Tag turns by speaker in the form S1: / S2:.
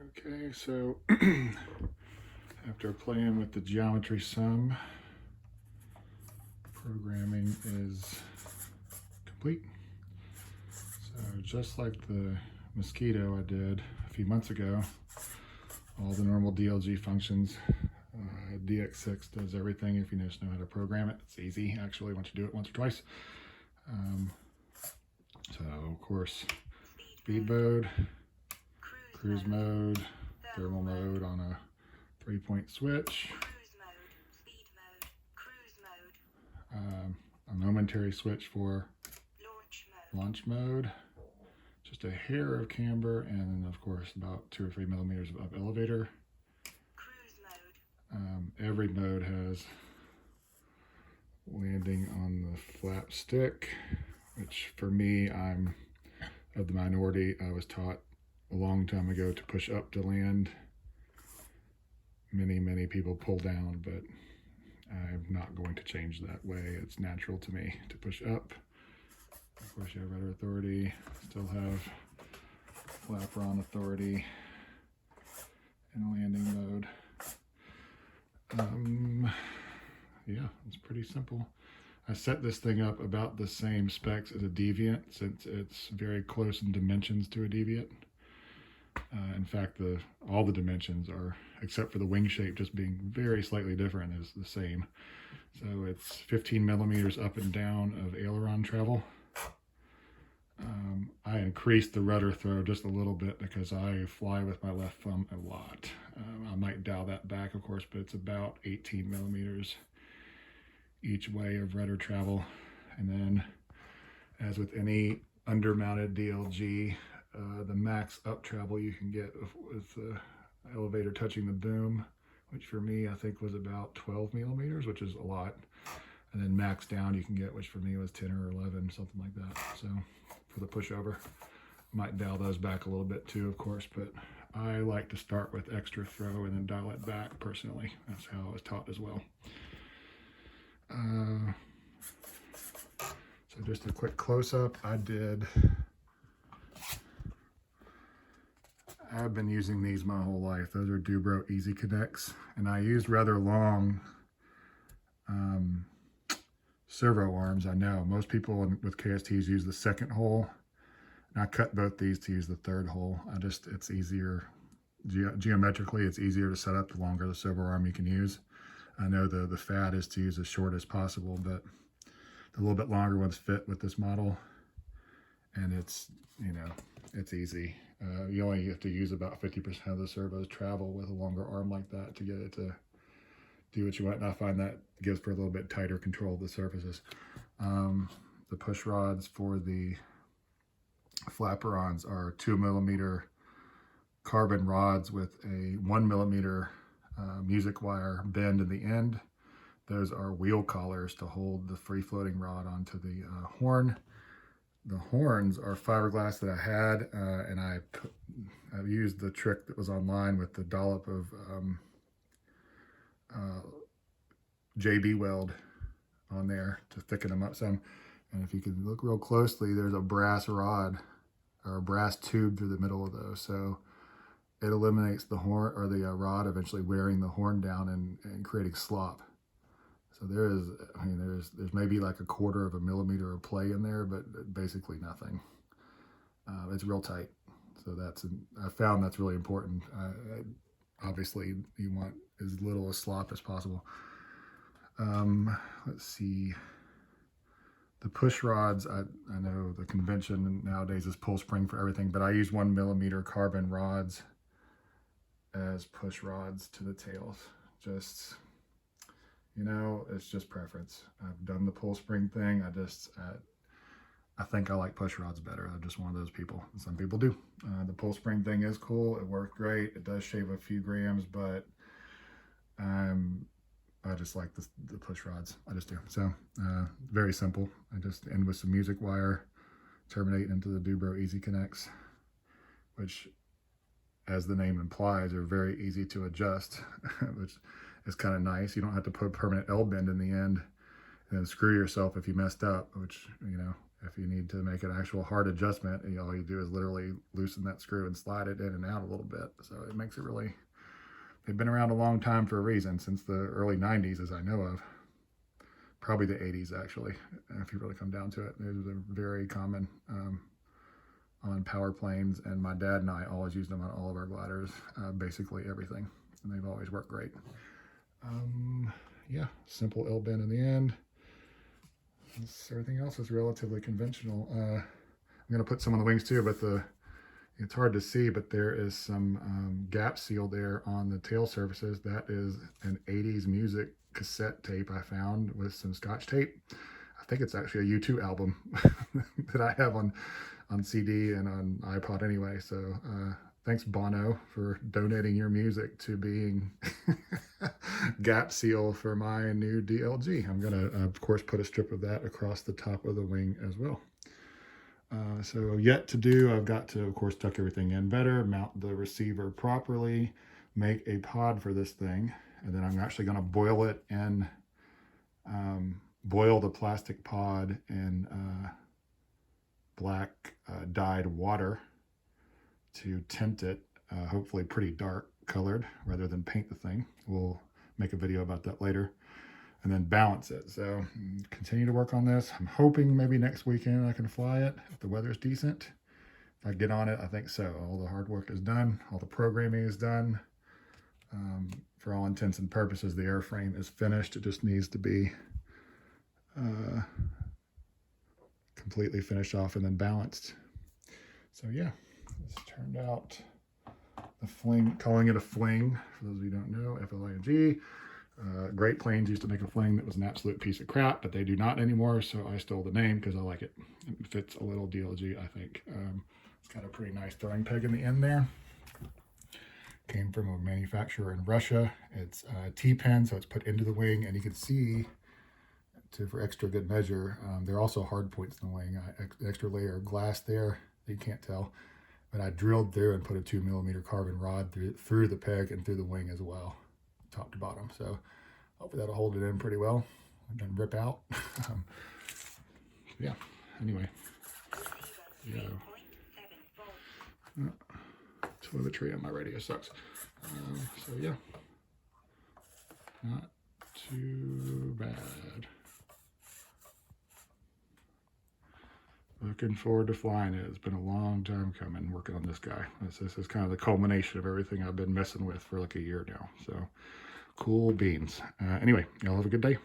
S1: Okay, so after playing with the geometry sum, programming is complete. So just like the mosquito I did a few months ago, all the normal DLG functions, DX6 does everything if you just know how to program it. It's easy actually once you do it once or twice. So of course, speed mode, cruise mode, thermal mode on a 3-point switch, a momentary switch for launch mode, just a hair of camber, and then of course about 2 or 3 millimeters of elevator. Every mode has landing on the flap stick, which for me, I'm of the minority. I was taught a long time ago to push up to land. Many people pull down, but I'm not going to change that way. It's natural to me to push up. Of course, you have rudder authority, still have flapper on authority and landing mode. Yeah, it's pretty simple. I set this thing up about the same specs as a Deviant since it's very close in dimensions to a Deviant. In fact, all the dimensions are, except for the wing shape just being very slightly different, is the same. So it's 15 millimeters up and down of aileron travel. I increased the rudder throw just a little bit because I fly with my left thumb a lot. I might dial that back, of course, but it's about 18 millimeters each way of rudder travel. And then, as with any undermounted DLG, the max up travel you can get with the elevator touching the boom, which for me I think was about 12 millimeters, which is a lot. And then max down you can get, which for me was 10 or 11, something like that. So for the pushover, might dial those back a little bit too, of course, but I like to start with extra throw and then dial it back personally. That's how I was taught as well. So just a quick close-up. I've been using these my whole life. Those are Dubro Easy Connects, and I used rather long servo arms. I know most people with KSTs use the second hole, and I cut both these to use the third hole. It's easier geometrically. It's easier to set up the longer the servo arm you can use. I know the fad is to use as short as possible, but the little bit longer ones fit with this model, and it's easy. You only have to use about 50% of the servo's travel with a longer arm like that to get it to do what you want. And I find that gives for a little bit tighter control of the surfaces. The push rods for the flapperons are 2 millimeter carbon rods with a 1 millimeter music wire bend in the end. Those are wheel collars to hold the free floating rod onto the horn. The horns are fiberglass that I had, and I've used the trick that was online with the dollop of JB weld on there to thicken them up some. And if you can look real closely, there's a brass rod or a brass tube through the middle of those. So it eliminates the horn or the rod eventually wearing the horn down and creating slop. So there's maybe like 1/4 of a millimeter of play in there, but basically nothing. It's real tight. So I found that's really important. Obviously you want as little slop as possible. Let's see. The push rods, I know the convention nowadays is pull spring for everything, but I use 1 millimeter carbon rods as push rods to the tails. It's just preference. I've done the pull spring thing. I think I like push rods better. I'm just one of those people. Some people do. The pull spring thing is cool. It worked great. It does shave a few grams, but I just like the push rods. I just do. So very simple. I just end with some music wire, terminate into the Dubro Easy Connects, which, as the name implies, are very easy to adjust, which is kind of nice. You don't have to put a permanent L bend in the end and then screw yourself if you messed up, which, if you need to make an actual hard adjustment, and all you do is literally loosen that screw and slide it in and out a little bit. So it makes it really, they've been around a long time for a reason, since the early 90s as I know of. Probably the 80s actually, if you really come down to it. It was a very common on power planes, and my dad and I always used them on all of our gliders, basically everything, and they've always worked great. Yeah, simple L bend in the end. Everything else is relatively conventional. I'm going to put some on the wings too, but it's hard to see, but there is some gap seal there on the tail surfaces. That is an 80s music cassette tape I found with some Scotch tape. I think it's actually a U2 album that I have on CD and on iPod anyway. So thanks, Bono, for donating your music to being gap seal for my new DLG. I'm going to, of course, put a strip of that across the top of the wing as well. So yet to do, I've got to, of course, tuck everything in better, mount the receiver properly, make a pod for this thing, and then I'm actually going to boil it in, boil the plastic pod in black dyed water to tint it, hopefully pretty dark colored rather than paint the thing. We'll make a video about that later. And then balance it. So continue to work on this. I'm hoping maybe next weekend I can fly it if the weather's decent. If I get on it, I think so. All the hard work is done. All the programming is done. For all intents and purposes, the airframe is finished. It just needs to be completely finished off and then balanced. So yeah, this turned out the FLING, calling it a FLING, for those of you who don't know, FLING. Great Planes used to make a FLING that was an absolute piece of crap, but they do not anymore, so I stole the name because I like it. It fits a little DLG, I think. It's got a pretty nice throwing peg in the end there. Came from a manufacturer in Russia. It's T-pen, so it's put into the wing, and you can see, for extra good measure, there are also hard points in the wing. Extra layer of glass there that you can't tell, but I drilled through and put a 2mm carbon rod through the peg and through the wing as well, top to bottom. So hopefully that'll hold it in pretty well. It doesn't rip out. Yeah, anyway. Yeah. Telemetry on my radio sucks. So yeah, not too bad. Looking forward to flying it. It's been a long time coming working on this guy. This is kind of the culmination of everything I've been messing with for like a year now. So cool beans. Anyway, y'all have a good day.